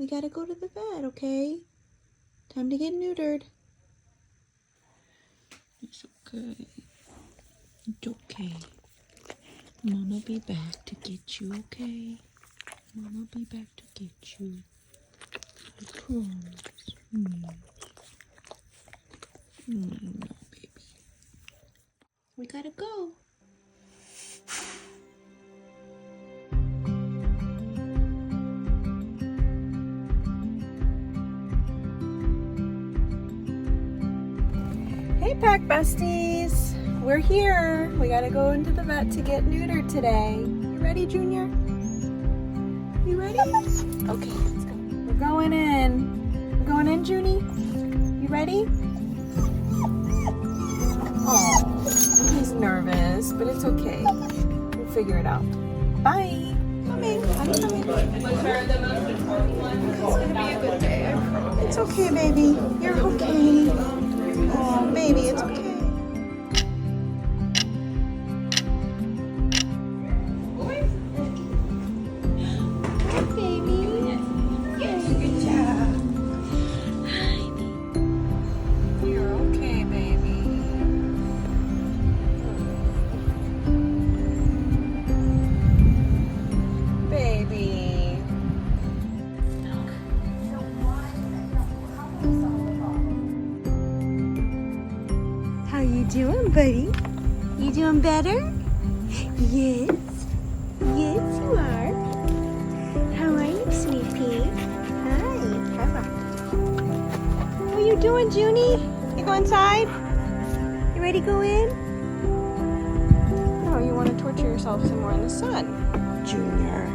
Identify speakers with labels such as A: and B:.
A: We gotta go to the vet, okay? Time to get neutered. It's okay. It's okay. Mama be back to get you, okay? Mama be back to get you. I promise. No, baby. We gotta go. Hey, pack besties. We're here. We gotta go into the vet to get neutered today. You ready, Junior? You ready? Okay, let's go. We're going in. We're going in, Junie? You ready? Oh, he's nervous, but it's okay. We'll figure it out. Bye. Coming. I'm coming. It's gonna be a good day, I promise. It's okay, baby. You're okay. Oh, baby, it's okay. Hi, baby. Yes, good job. Hi. You're okay, baby. Baby. How you doing, buddy? You doing better? Yes. Yes, you are. How are you, sweet pea? Hi. Come on. What are you doing, Junie? You go inside? You ready to go in? Oh, you want to torture yourself some more in the sun, Junior.